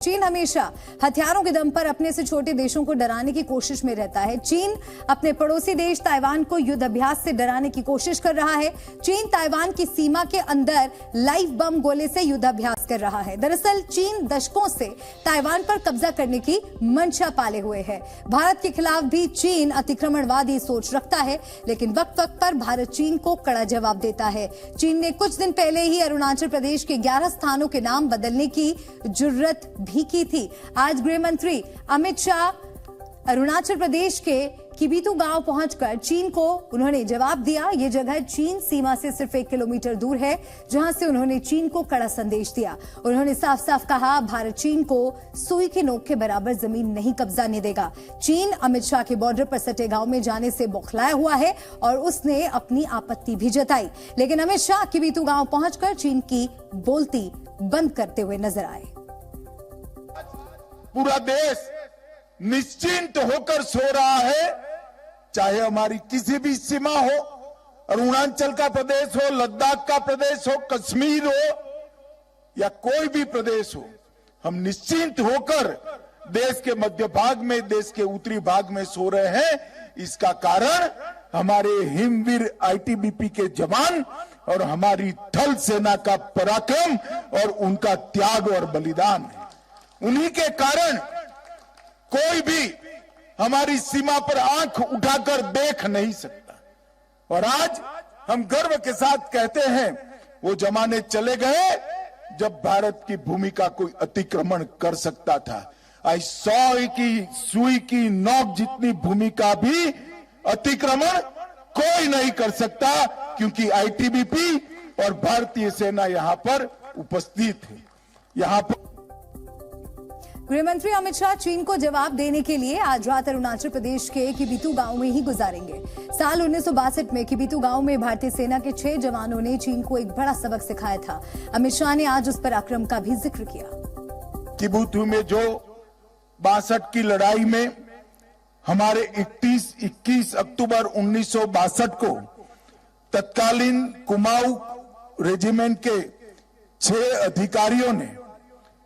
चीन हमेशा हथियारों के दम पर अपने से छोटे देशों को डराने की कोशिश में रहता है। चीन अपने पड़ोसी देश ताइवान को युद्ध अभ्यास से डराने की कोशिश कर रहा है। चीन ताइवान की सीमा के अंदर लाइव बम गोले से युद्ध अभ्यास कर रहा है। दरअसल चीन दशकों से ताइवान पर कब्जा करने की मंशा पाले हुए है। भारत के खिलाफ भी चीन अतिक्रमणवादी सोच रखता है, लेकिन वक्त वक्त पर भारत चीन को कड़ा जवाब देता है। चीन ने कुछ दिन पहले ही अरुणाचल प्रदेश के 11 स्थानों के नाम बदलने की जुर्रत भी की थी। आज गृह मंत्री अमित शाह अरुणाचल प्रदेश के किबिथु गांव पहुंचकर चीन को उन्होंने जवाब दिया। ये जगह चीन सीमा से सिर्फ 1 किलोमीटर दूर है, जहां से उन्होंने चीन को कड़ा संदेश दिया। उन्होंने साफ साफ कहा, भारत चीन को सुई की नोक के बराबर जमीन नहीं कब्जाने देगा। चीन अमित शाह के बॉर्डर पर सटे गांव में जाने से बौखलाया हुआ है और उसने अपनी आपत्ति भी जताई, लेकिन अमित शाह किबिथु गांव पहुंचकर चीन की बोलती बंद करते हुए नजर आए। पूरा देश निश्चिंत होकर सो रहा है, चाहे हमारी किसी भी सीमा हो, अरुणाचल का प्रदेश हो, लद्दाख का प्रदेश हो, कश्मीर हो या कोई भी प्रदेश हो, हम निश्चिंत होकर देश के मध्य भाग में, देश के उत्तरी भाग में सो रहे हैं। इसका कारण हमारे हिमवीर आईटीबीपी के जवान और हमारी थल सेना का पराक्रम और उनका त्याग और बलिदान है। उन्हीं के कारण कोई भी हमारी सीमा पर आंख उठाकर देख नहीं सकता। और आज हम गर्व के साथ कहते हैं, वो जमाने चले गए जब भारत की भूमि का कोई अतिक्रमण कर सकता था। आज सुई की नोक जितनी भूमि का भी अतिक्रमण कोई नहीं कर सकता, क्योंकि आईटीबीपी और भारतीय सेना यहां पर उपस्थित है। यहां पर गृहमंत्री अमित शाह चीन को जवाब देने के लिए आज रात अरुणाचल प्रदेश के किबिथु गांव में ही गुजारेंगे। साल 1962 में किबिथु गांव में भारतीय सेना के 6 जवानों ने चीन को एक बड़ा सबक सिखाया था। अमित शाह ने आज उस पराक्रम का भी जिक्र किया। किबिथु में जो 62 की लड़ाई में हमारे 21 अक्टूबर 1962 को तत्कालीन कुमाऊं रेजिमेंट के 6 अधिकारियों ने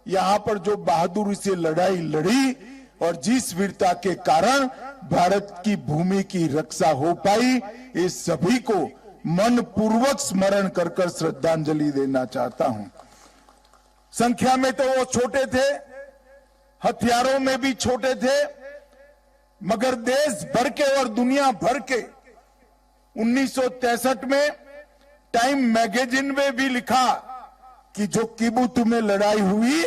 यहां पर जो बहादुरी से लड़ाई लड़ी और जिस वीरता के कारण भारत की भूमि की रक्षा हो पाई, इस सभी को मनपूर्वक स्मरण कर कर श्रद्धांजलि देना चाहता हूं। संख्या में तो वो छोटे थे, हथियारों में भी छोटे थे, मगर देश भर के और दुनिया भर के 1963 में टाइम मैगजीन में भी लिखा कि जो किबिथु में लड़ाई हुई,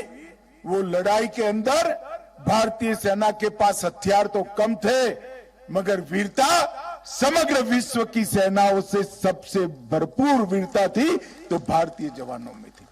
वो लड़ाई के अंदर भारतीय सेना के पास हथियार तो कम थे, मगर वीरता समग्र विश्व की सेनाओं से सबसे भरपूर वीरता थी तो भारतीय जवानों में थी।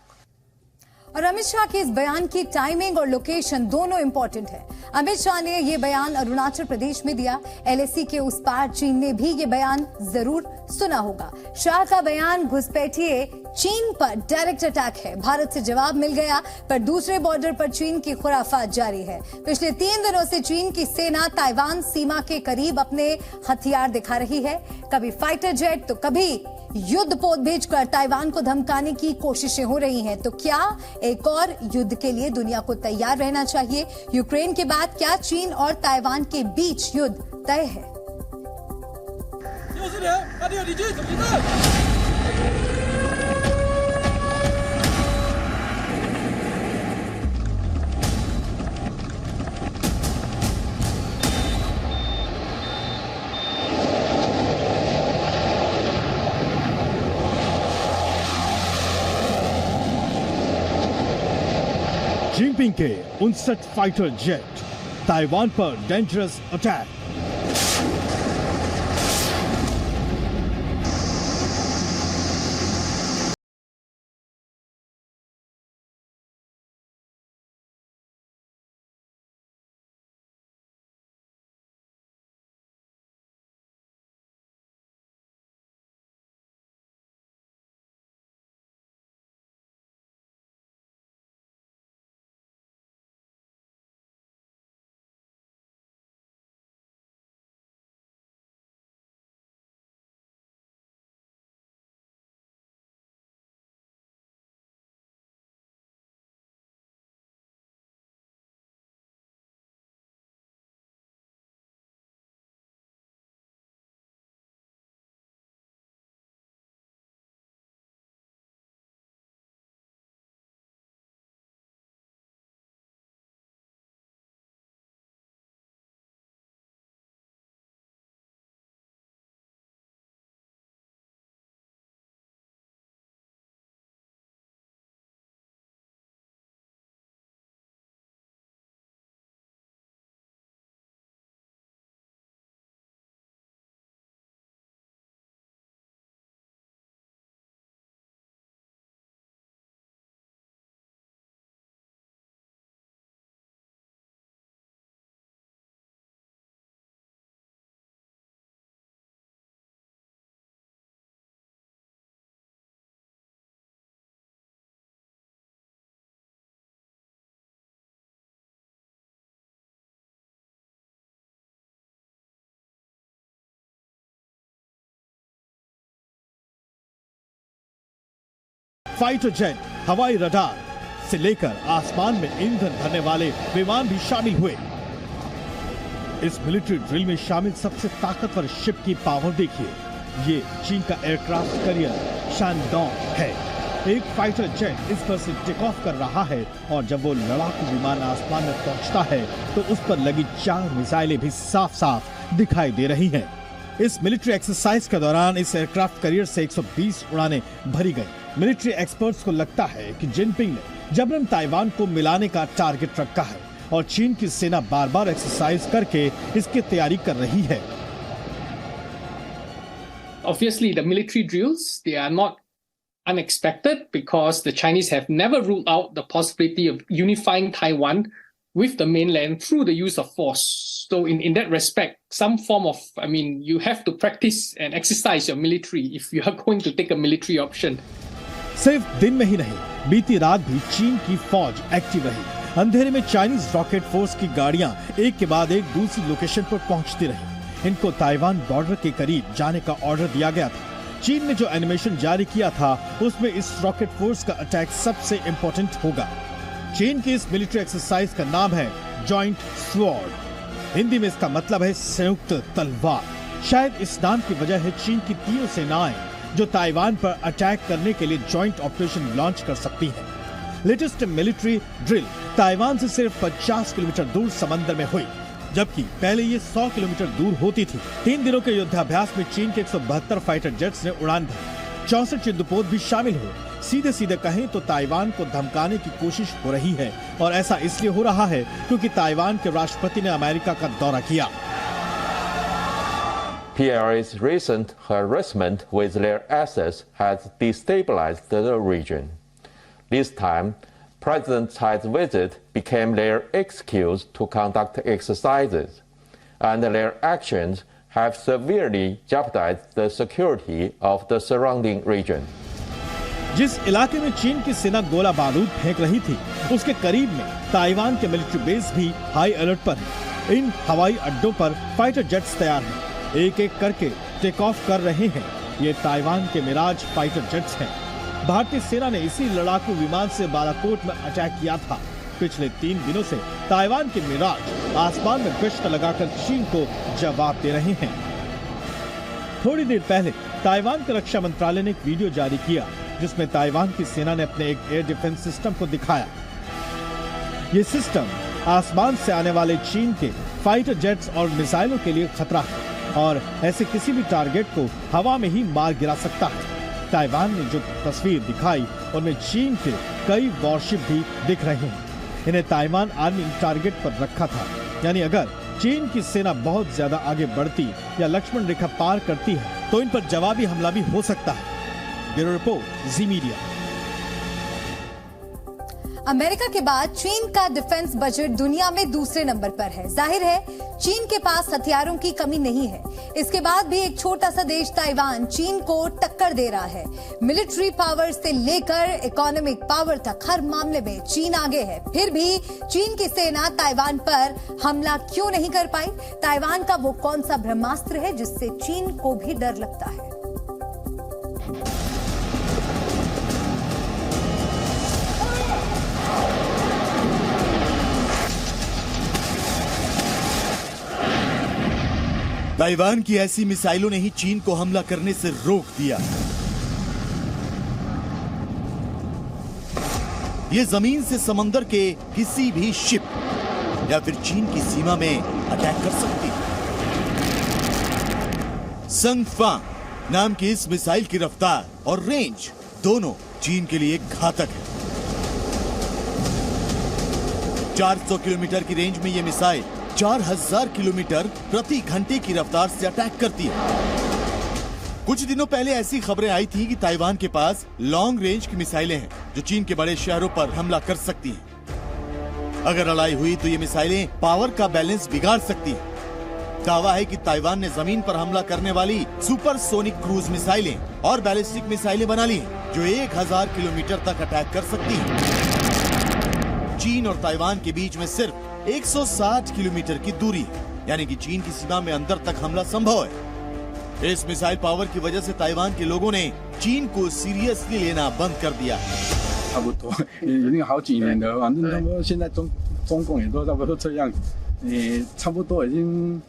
और अमित शाह के इस बयान की टाइमिंग और लोकेशन दोनों इंपॉर्टेंट है। अमित शाह ने यह बयान अरुणाचल प्रदेश में दिया। एलएसी के उस पार चीन ने भी ये बयान जरूर सुना होगा। शाह का बयान घुसपैठिए चीन पर डायरेक्ट अटैक है। भारत से जवाब मिल गया, पर दूसरे बॉर्डर पर चीन की खुराफात जारी है। पिछले 3 दिनों से चीन की सेना ताइवान सीमा के करीब अपने हथियार दिखा रही है। कभी फाइटर जेट तो कभी युद्धपोत भेजकर ताइवान को धमकाने की कोशिशें हो रही हैं। तो क्या एक और युद्ध के लिए दुनिया को तैयार रहना चाहिए? यूक्रेन के बाद क्या चीन और ताइवान के बीच युद्ध तय है? जिनपिंग के 59 फाइटर जेट, ताइवान पर डेंजरस अटैक। फाइटर जेट, हवाई रडार से लेकर आसमान में ईंधन भरने वाले विमान भी शामिल हुए। इस मिलिट्री ड्रिल में शामिल सबसे ताकतवर शिप की पावर देखिए। ये चीन का एयरक्राफ्ट कैरियर शानडोंग है। एक फाइटर जेट इस पर से टेक ऑफ कर रहा है और जब वो लड़ाकू विमान आसमान में पहुंचता है तो उस पर लगी 4 मिसाइलें भी साफ साफ दिखाई दे रही हैं। इस मिलिट्री एक्सरसाइज के दौरान इस एयरक्राफ्ट कैरियर से 120 उड़ानें भरी गई। मिलिट्री एक्सपर्ट्स को लगता है कि जिनपिंग ने जबरन ताइवान को मिलाने का टारगेट रखा है और चीन की सेना बार बार एक्सरसाइज करके इसकी तैयारी कर रही है। Obviously, the military drills, they are not unexpected because the Chinese have never ruled out the possibility of unifying Taiwan with the mainland through the use of force. So in that respect, some form of, you have to practice and exercise your military if you are going to take a military option. सिर्फ दिन में ही नहीं, बीती रात भी चीन की फौज एक्टिव रही। अंधेरे में चाइनीज रॉकेट फोर्स की गाड़ियां एक के बाद एक दूसरी लोकेशन पर पहुंचती रही। इनको ताइवान बॉर्डर के करीब जाने का ऑर्डर दिया गया था। चीन ने जो एनिमेशन जारी किया था उसमें इस रॉकेट फोर्स का अटैक सबसे इंपॉर्टेंट होगा। चीन की इस मिलिट्री एक्सरसाइज का नाम है जॉइंट स्वॉर्ड। हिंदी में इसका मतलब है संयुक्त तलवार। शायद इस नाम की वजह है चीन की तीनों सेनाएं जो ताइवान पर अटैक करने के लिए जॉइंट ऑपरेशन लॉन्च कर सकती हैं। लेटेस्ट मिलिट्री ड्रिल ताइवान से सिर्फ 50 किलोमीटर दूर समंदर में हुई, जबकि पहले ये 100 किलोमीटर दूर होती थी। 3 दिनों के युद्धाभ्यास में चीन के 172 फाइटर जेट्स ने उड़ान भरी। 64 युद्धपोत भी शामिल हुए। सीधे सीधे कहें तो ताइवान को धमकाने की कोशिश हो रही है और ऐसा इसलिए हो रहा है क्योंकि ताइवान के राष्ट्रपति ने अमेरिका का दौरा किया। PLA's recent harassment with their assets has destabilized the region. This time, President Tsai's visit became their excuse to conduct exercises, and their actions have severely jeopardized the security of the surrounding region. जिस इलाके में चीन की सेना गोला बारूद फेंक रही थी, उसके करीब में ताइवान के मिलिट्री बेस भी हाई अलर्ट पर है। इन हवाई अड्डों पर फाइटर जेट्स तैयार हैं, एक एक करके टेक ऑफ कर रहे हैं। ये ताइवान के मिराज फाइटर जेट्स हैं। भारतीय सेना ने इसी लड़ाकू विमान से बालाकोट में अटैक किया था। पिछले 3 दिनों से ताइवान के मिराज आसमान में गश्त लगाकर चीन को जवाब दे रहे हैं। थोड़ी देर पहले ताइवान के रक्षा मंत्रालय ने एक वीडियो जारी किया जिसमें ताइवान की सेना ने अपने एक एयर डिफेंस सिस्टम को दिखाया। ये सिस्टम आसमान से आने वाले चीन के फाइटर जेट्स और मिसाइलों के लिए खतरा है और ऐसे किसी भी टारगेट को हवा में ही मार गिरा सकता है। ताइवान ने जो तस्वीर दिखाई उनमें चीन के कई वॉरशिप भी दिख रहे हैं। इन्हें ताइवान आर्मी टारगेट पर रखा था, यानी अगर चीन की सेना बहुत ज्यादा आगे बढ़ती या लक्ष्मण रेखा पार करती है तो इन पर जवाबी हमला भी हो सकता है। ब्यूरो रिपोर्ट, जी मीडिया। अमेरिका के बाद चीन का डिफेंस बजट दुनिया में दूसरे नंबर पर है। जाहिर है चीन के पास हथियारों की कमी नहीं है। इसके बाद भी एक छोटा सा देश ताइवान चीन को टक्कर दे रहा है। मिलिट्री पावर से लेकर इकोनॉमिक पावर तक हर मामले में चीन आगे है। फिर भी चीन की सेना ताइवान पर हमला क्यों नहीं कर पाई? ताइवान का वो कौन सा ब्रह्मास्त्र है जिससे चीन को भी डर लगता है? ताइवान की ऐसी मिसाइलों ने ही चीन को हमला करने से रोक दिया। ये जमीन से समंदर के किसी भी शिप या फिर चीन की सीमा में अटैक कर सकती है। संगफांग नाम की इस मिसाइल की रफ्तार और रेंज दोनों चीन के लिए घातक है। 400 किलोमीटर की रेंज में यह मिसाइल 4000 किलोमीटर प्रति घंटे की रफ्तार से अटैक करती है। कुछ दिनों पहले ऐसी खबरें आई थी कि ताइवान के पास लॉन्ग रेंज की मिसाइलें हैं जो चीन के बड़े शहरों पर हमला कर सकती हैं। अगर लड़ाई हुई तो ये मिसाइलें पावर का बैलेंस बिगाड़ सकती हैं। दावा है कि ताइवान ने जमीन पर हमला करने वाली सुपरसोनिक क्रूज मिसाइलें और बैलिस्टिक मिसाइलें बना ली हैं जो 1000 किलोमीटर तक अटैक कर सकती हैं। चीन और ताइवान के बीच में सिर्फ 160 किलोमीटर की दूरी है, यानी कि चीन की सीमा में अंदर तक हमला संभव है। इस मिसाइल पावर की वजह से ताइवान के लोगों ने चीन को सीरियसली लेना बंद कर दिया। 差不多已经好几年了，反正他们现在中共也都差不多这样，差不多已经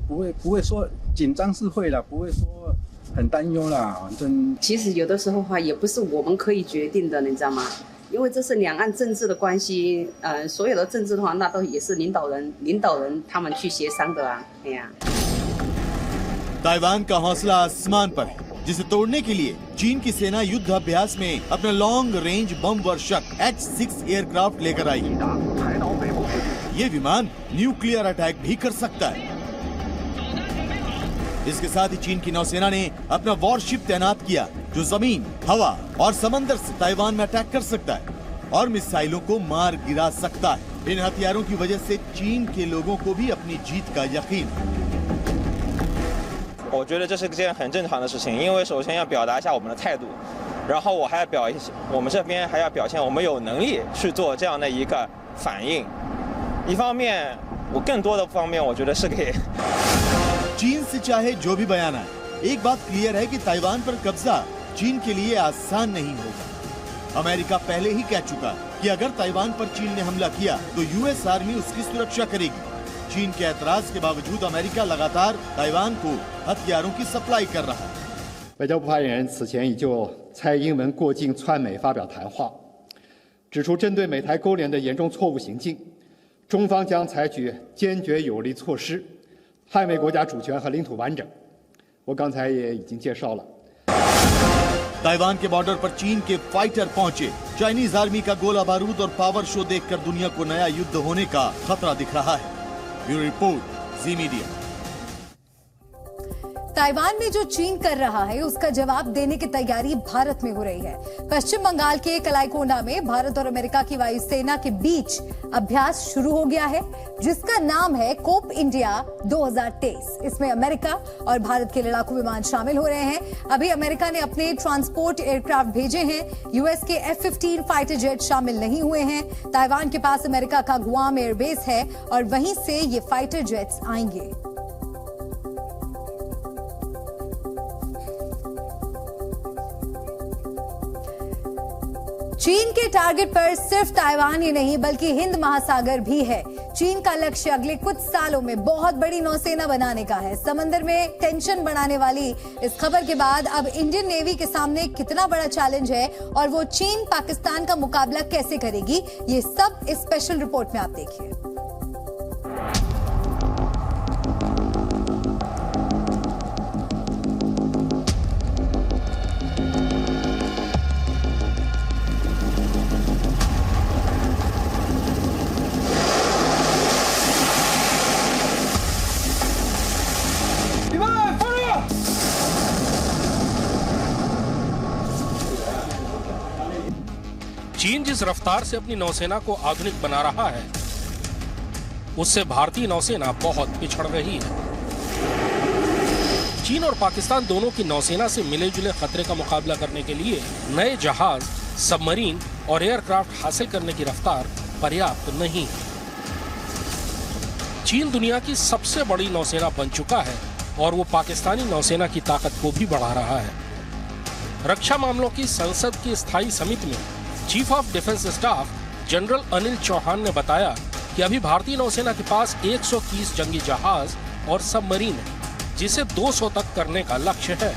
不会说紧张是会了，不会说很担忧啦，反正。其实有的时候话也不是我们可以决定的，你知道吗？因为这是两岸政治的关系，所有的政治的话，那都也是领导人他们去协商的啊，哎呀。ताइवान का हौसला आसमान पर है, जिसे तोड़ने के लिए चीन की सेना युद्ध अभ्यास में अपना लॉन्ग रेंज बम वर्षक H-6 एयरक्राफ्ट लेकर आई। ये विमान न्यूक्लियर अटैक भी कर सकता है। इसके साथ ही चीन की नौसेना ने अपना वॉरशिप तैनात किया, जो जमीन, हवा और समंदर से ताइवान में अटैक कर सकता है और मिसाइलों को मार गिरा सकता है। इन हथियारों की वजह से चीन के लोगों को भी अपनी जीत का यकीन। 我觉得这是件很正常的事情，因为首先要表达一下我们的态度，然后我们这边还要表现我们有能力去做这样的一个反应。一方面，我更多的方面，我觉得是给 चीन से चाहे जो भी बयान आए, एक बात क्लियर है कि ताइवान पर कब्जा चीन के लिए आसान नहीं होगा। अमेरिका पहले ही कह चुका कि अगर ताइवान पर चीन ने हमला किया तो यूएस आर्मी उसकी सुरक्षा करेगी। चीन के ऐतराज के बावजूद अमेरिका लगातार ताइवान को हथियारों की सप्लाई कर रहा है। 外交部发言人此前已就蔡英文过境窜美发表谈话，指出针对美台勾连的严重错误行径，中方将采取坚决有力措施，捍卫国家主权和领土完整。我刚才也已经介绍了。 ताइवान के बॉर्डर पर चीन के फाइटर पहुंचे। चाइनीज आर्मी का गोला बारूद और पावर शो देखकर दुनिया को नया युद्ध होने का खतरा दिख रहा है। ब्यूरो रिपोर्ट, जी मीडिया। ताइवान में जो चीन कर रहा है उसका जवाब देने की तैयारी भारत में हो रही है। पश्चिम बंगाल के कलाईकोंडा में भारत और अमेरिका की वायुसेना के बीच अभ्यास शुरू हो गया है, जिसका नाम है कोप इंडिया 2023। इसमें अमेरिका और भारत के लड़ाकू विमान शामिल हो रहे हैं। अभी अमेरिका ने अपने ट्रांसपोर्ट एयरक्राफ्ट भेजे हैं, यूएस के F-15 फाइटर जेट शामिल नहीं हुए हैं। ताइवान के पास अमेरिका का गुआम एयरबेस है और वहीं से ये फाइटर जेट्स आएंगे। चीन के टारगेट पर सिर्फ ताइवान ही नहीं बल्कि हिंद महासागर भी है। चीन का लक्ष्य अगले कुछ सालों में बहुत बड़ी नौसेना बनाने का है। समंदर में टेंशन बढ़ाने वाली इस खबर के बाद अब इंडियन नेवी के सामने कितना बड़ा चैलेंज है और वो चीन पाकिस्तान का मुकाबला कैसे करेगी, ये सब इस स्पेशल रिपोर्ट में आप देखिए। चीन जिस रफ्तार से अपनी नौसेना को आधुनिक बना रहा है, उससे भारतीय नौसेना बहुत पिछड़ रही है। चीन और पाकिस्तान दोनों की नौसेना से मिले जुले खतरे का मुकाबला करने के लिए नए जहाज, सबमरीन और एयरक्राफ्ट हासिल करने की रफ्तार पर्याप्त नहीं है। चीन दुनिया की सबसे बड़ी नौसेना बन चुका है और वो पाकिस्तानी नौसेना की ताकत को भी बढ़ा रहा है। रक्षा मामलों की संसद की स्थायी समिति में chief of defence staff general Anil Chauhan ने बताया कि अभी भारतीय नौसेना के पास 130 जंगी जहाज और सबमरीन है, जिसे 200 तक करने का लक्ष्य है।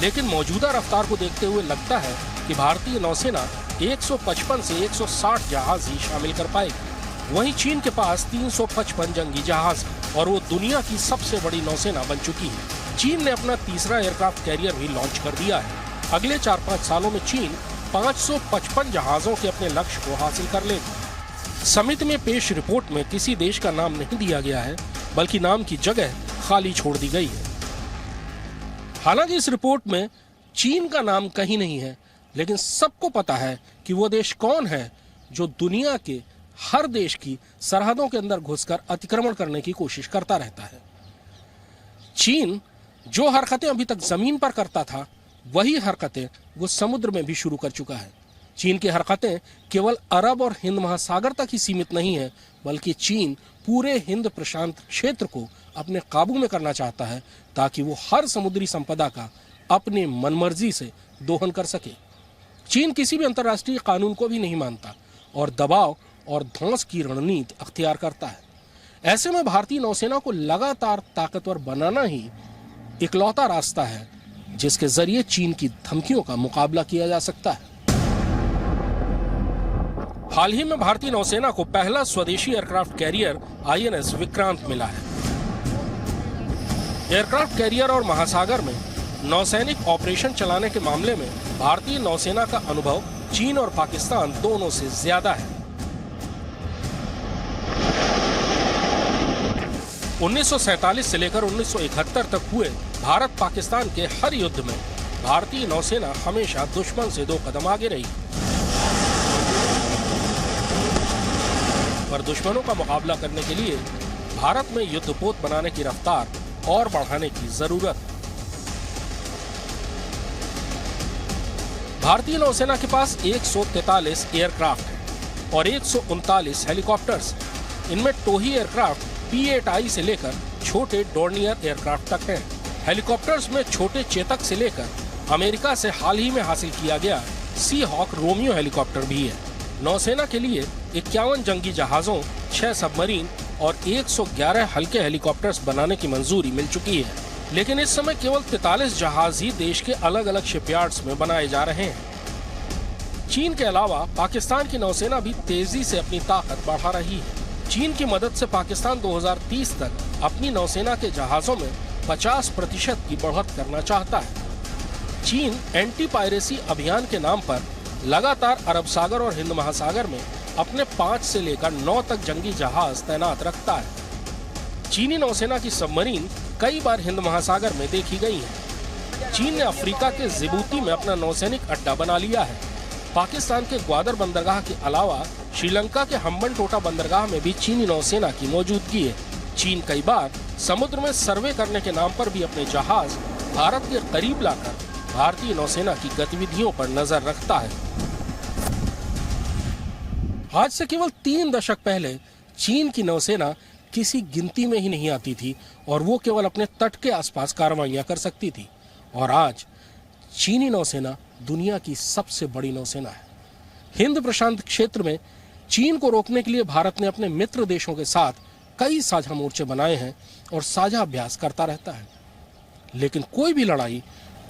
लेकिन मौजूदा रफ्तार को देखते हुए लगता है कि भारतीय नौसेना 155 से 160 जहाज ही शामिल कर पाएगी। वहीं चीन के पास 355 जंगी जहाज है और वो दुनिया की सबसे बड़ी नौसेना बन चुकी है। चीन ने अपना तीसरा एयरक्राफ्ट कैरियर भी लॉन्च कर दिया है। अगले 4-5 सालों में चीन 555 जहाजों के अपने लक्ष्य को हासिल कर लेगी। समिति में पेश रिपोर्ट में किसी देश का नाम नहीं दिया गया है, बल्कि नाम की जगह खाली छोड़ दी गई है। हालांकि इस रिपोर्ट में चीन का नाम कहीं नहीं है, लेकिन सबको पता है कि वो देश कौन है जो दुनिया के हर देश की सरहदों के अंदर घुसकर अतिक्रमण करने की कोशिश करता रहता है। चीन जो हरकतें अभी तक जमीन पर करता था, वही हरकतें वो समुद्र में भी शुरू कर चुका है। चीन की हरकतें केवल अरब और हिंद महासागर तक ही सीमित नहीं है, बल्कि चीन पूरे हिंद प्रशांत क्षेत्र को अपने काबू में करना चाहता है ताकि वो हर समुद्री संपदा का अपने मनमर्जी से दोहन कर सके। चीन किसी भी अंतर्राष्ट्रीय कानून को भी नहीं मानता और दबाव और धौंस की रणनीति अख्तियार करता है। ऐसे में भारतीय नौसेना को लगातार ताकतवर बनाना ही इकलौता रास्ता है जिसके जरिए चीन की धमकियों का मुकाबला किया जा सकता है। हाल ही में भारतीय नौसेना को पहला स्वदेशी एयरक्राफ्ट कैरियर INS विक्रांत मिला है। एयरक्राफ्ट कैरियर और महासागर में नौसैनिक ऑपरेशन चलाने के मामले में भारतीय नौसेना का अनुभव चीन और पाकिस्तान दोनों से ज्यादा है। 1947 से लेकर 1971 तक हुए भारत पाकिस्तान के हर युद्ध में भारतीय नौसेना हमेशा दुश्मन से 2 कदम आगे रही, पर दुश्मनों का मुकाबला करने के लिए भारत में युद्धपोत बनाने की रफ्तार और बढ़ाने की जरूरत। भारतीय नौसेना के पास 143 एयरक्राफ्ट है और 139 हेलीकॉप्टर्स। इनमें टोही एयरक्राफ्ट P-8I से लेकर छोटे डोर्नियर एयरक्राफ्ट तक हैं। हेलीकॉप्टर्स में छोटे चेतक से लेकर अमेरिका से हाल ही में हासिल किया गया सी हॉक रोमियो हेलीकॉप्टर भी है। नौसेना के लिए 51 जंगी जहाजों, 6 सबमरीन और 111 हल्के हेलीकॉप्टर्स बनाने की मंजूरी मिल चुकी है, लेकिन इस समय केवल 43 जहाज ही देश के अलग अलग शिपयार्ड्स में बनाए जा रहे हैं। चीन के अलावा पाकिस्तान की नौसेना भी तेजी से अपनी ताकत बढ़ा रही है। चीन की मदद से पाकिस्तान 2030 तक अपनी नौसेना के जहाजों में 50% की बढ़त करना चाहता है। चीन एंटी पायरेसी अभियान के नाम पर लगातार अरब सागर और हिंद महासागर में अपने 5 से लेकर 9 तक जंगी जहाज तैनात रखता है। चीनी नौसेना की सबमरीन कई बार हिंद महासागर में देखी गई है। चीन ने अफ्रीका के जिबूती में अपना नौसैनिक अड्डा बना लिया है। पाकिस्तान के ग्वादर बंदरगाह के अलावा श्रीलंका के हम्बनटोटा बंदरगाह में भी चीनी नौसेना की मौजूदगी है। चीन कई बार समुद्र में सर्वे करने के नाम पर भी अपने जहाज भारत के करीब लाकर भारतीय नौसेना की गतिविधियों पर नजर रखता है। आज से केवल 3 दशक पहले चीन की नौसेना किसी गिनती में ही नहीं आती थी और वो केवल अपने तट के आसपास कार्रवाइयां कर सकती थी। और आज चीनी नौसेना दुनिया की सबसे बड़ी नौसेना है। हिंद प्रशांत क्षेत्र में चीन को रोकने के लिए भारत ने अपने मित्र देशों के साथ कई साझा मोर्चे बनाए हैं और साझा अभ्यास करता रहता है। लेकिन कोई भी लड़ाई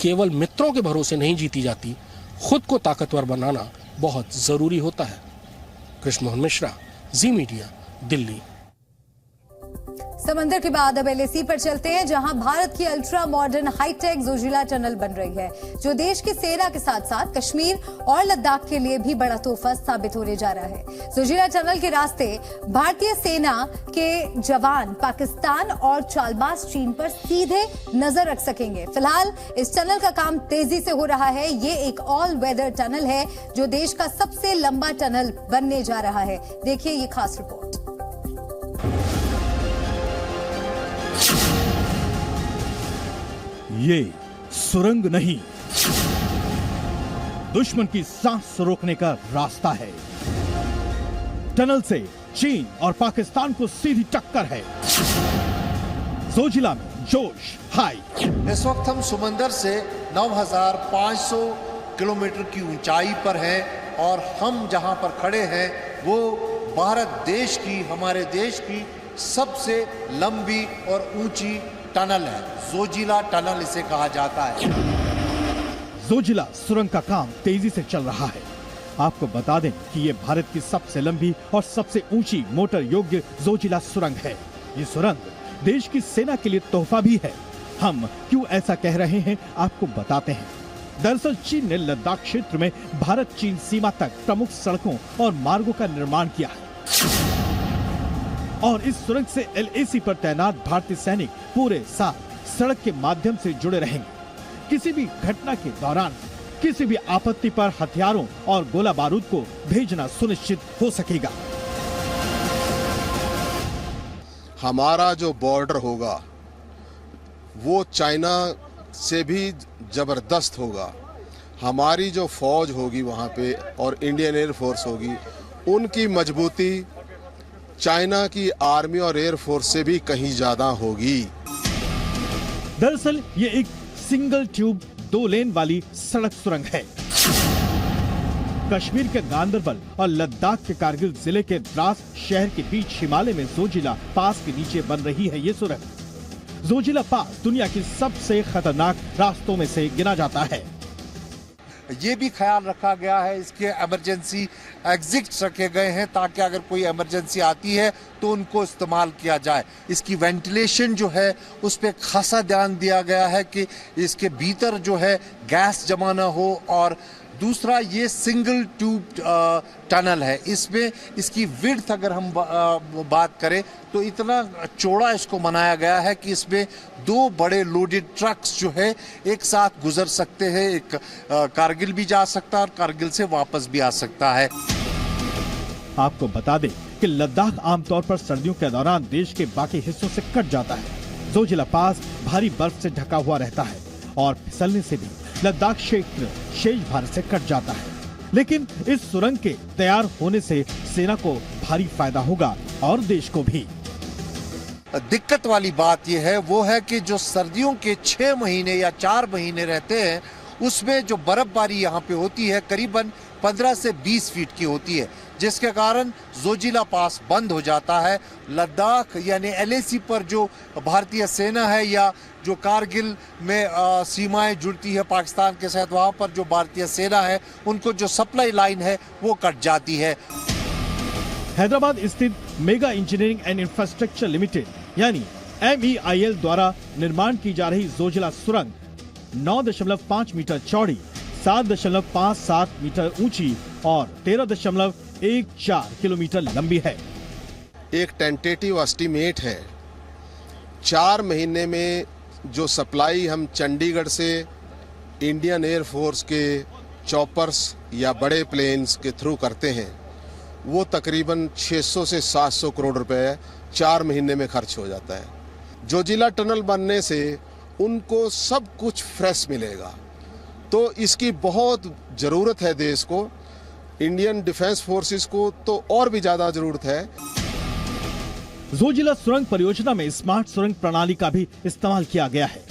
केवल मित्रों के भरोसे नहीं जीती जाती, खुद को ताकतवर बनाना बहुत जरूरी होता है। कृष्ण मोहन मिश्रा, जी मीडिया, दिल्ली। समंदर के बाद अब LAC पर चलते हैं, जहां भारत की ultra modern hi tech Zojila tunnel बन रही है, जो देश की सेना के साथ साथ कश्मीर और लद्दाख के लिए भी बड़ा तोहफा साबित होने जा रहा है। जोजिला टनल के रास्ते भारतीय सेना के जवान पाकिस्तान और चालबाज चीन पर सीधे नजर रख सकेंगे। फिलहाल इस टनल का काम तेजी से हो रहा है। ये एक ऑल वेदर टनल है जो देश का सबसे लंबा टनल बनने जा रहा है। देखिए ये खास रिपोर्ट। ये सुरंग नहीं, दुश्मन की सांस रोकने का रास्ता है। टनल से चीन और पाकिस्तान को सीधी टक्कर है। जोजिला में जोश हाई। इस वक्त हम समंदर से 9,500 किलोमीटर की ऊंचाई पर हैं और हम जहां पर खड़े हैं वो भारत देश की, हमारे देश की सबसे लंबी और ऊंची टनल है। जोजिला टनल इसे कहा जाता है। जोजिला सुरंग का काम तेजी से चल रहा है। आपको बता दें कि ये भारत की सबसे लंबी और सबसे ऊंची मोटर योग्य जोजिला सुरंग है। ये सुरंग देश की सेना के लिए तोहफा भी है। हम क्यों ऐसा कह रहे हैं आपको बताते हैं। दरअसल चीन ने लद्दाख क्षेत्र में भारत चीन सीमा तक प्रमुख सड़कों और मार्गों का निर्माण किया है और इस सुरंग से LAC पर तैनात भारतीय सैनिक पूरे साल सड़क के माध्यम से जुड़े रहेंगे। किसी भी घटना के दौरान किसी भी आपत्ति पर हथियारों और गोला बारूद को भेजना सुनिश्चित हो सकेगा। हमारा जो बॉर्डर होगा वो चाइना से भी जबरदस्त होगा। हमारी जो फौज होगी वहाँ पे और इंडियन एयर फोर्स होगी, उनकी मजबूती चाइना की आर्मी और एयरफोर्स से भी कहीं ज्यादा होगी। दरअसल ये एक सिंगल ट्यूब 2 लेन वाली सड़क सुरंग है। कश्मीर के गांदरबल और लद्दाख के कारगिल जिले के द्रास शहर के बीच हिमालय में जोजिला पास के नीचे बन रही है ये सुरंग। जोजिला पास दुनिया की सबसे खतरनाक रास्तों में से गिना जाता है। ये भी ख्याल रखा गया है, इसके इमरजेंसी एग्जिट्स रखे गए हैं ताकि अगर कोई इमरजेंसी आती है तो उनको इस्तेमाल किया जाए। इसकी वेंटिलेशन जो है उस पर खासा ध्यान दिया गया है कि इसके भीतर जो है गैस जमा ना हो। और दूसरा, ये सिंगल ट्यूब टनल है, इसमें इसकी विड्थ अगर हम बात करें तो इतना चौड़ा इसको बनाया गया है कि इसमें 2 बड़े लोडेड ट्रक्स जो है एक साथ गुजर सकते हैं। एक कारगिल भी जा सकता है और कारगिल से वापस भी आ सकता है। आपको बता दें कि लद्दाख आमतौर पर सर्दियों के दौरान देश के बाकी हिस्सों से कट जाता है। जोजिला पास भारी बर्फ से ढका हुआ रहता है और फिसलने से भी लद्दाख क्षेत्र शेष भारत से कट जाता है। लेकिन इस सुरंग के तैयार होने से सेना को भारी फायदा होगा और देश को भी। दिक्कत वाली बात यह है वो है कि जो सर्दियों के 6 महीने या 4 महीने रहते हैं उसमें जो बर्फबारी यहाँ पे होती है करीबन 15 से 20 फीट की होती है, जिसके कारण जोजिला पास बंद हो जाता है। लद्दाख यानी LAC पर जो भारतीय सेना है या जो कारगिल में सीमाएं जुड़ती है पाकिस्तान के साथ, वहाँ पर जो भारतीय सेना है उनको जो सप्लाई लाइन है वो कट जाती है। हैदराबाद स्थित mega engineering and infrastructure limited यानी MEIL द्वारा निर्माण की जा रही जोजिला सुरंग 9.5 मीटर चौड़ी, 7.57 मीटर ऊंची और 13.14 किलोमीटर लंबी है। एक टेंटेटिव एस्टीमेट है 4 महीने में जो सप्लाई हम चंडीगढ़ से इंडियन एयरफोर्स के चॉपर्स या बड़े प्लेन्स के थ्रू करते हैं वो तकरीबन 600 से 700 करोड़ रुपए 4 महीने में खर्च हो जाता है। जोजिला टनल बनने से उनको सब कुछ फ्रेश मिलेगा, तो इसकी बहुत ज़रूरत है देश को, इंडियन डिफेंस फोर्सेस को तो और भी ज़्यादा ज़रूरत है। जोजिला सुरंग परियोजना में स्मार्ट सुरंग प्रणाली का भी इस्तेमाल किया गया है,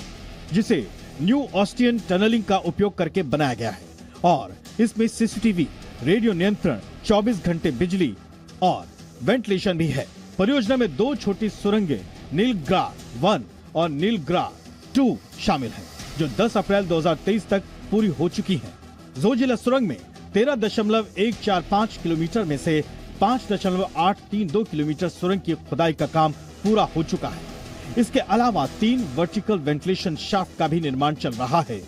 जिसे न्यू ऑस्टियन टनलिंग का उपयोग करके बनाया गया है और इसमें CCTV, रेडियो नियंत्रण, 24 घंटे बिजली और वेंटिलेशन भी है। परियोजना में 2 छोटी सुरंगें नीलग्रा 1 और नीलग्रा 2 शामिल हैं, जो 10 अप्रैल 2023 तक पूरी हो चुकी हैं। जोजिला सुरंग में 13.145 किलोमीटर में से 5.832 किलोमीटर सुरंग की खुदाई का काम पूरा हो चुका है। इसके अलावा 3 वर्टिकल वेंटिलेशन शाफ्ट का भी निर्माण चल रहा है।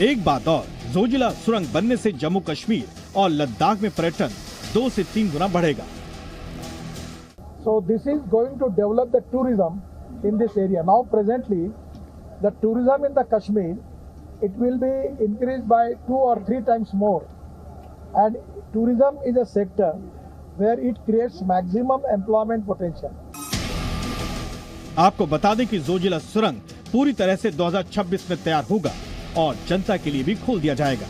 एक बात और, जोजिला सुरंग बनने से जम्मू कश्मीर और लद्दाख में पर्यटन 2 से 3 गुना बढ़ेगा। So this is going to develop the tourism in this area. Now presently, the tourism in the Kashmir, it will be increased by 2 or 3 times more. And tourism is a sector where it creates maximum employment potential. आपको बता दें कि जोजिला सुरंग पूरी तरह से 2026 में तैयार होगा और जनता के लिए भी खोल दिया जाएगा।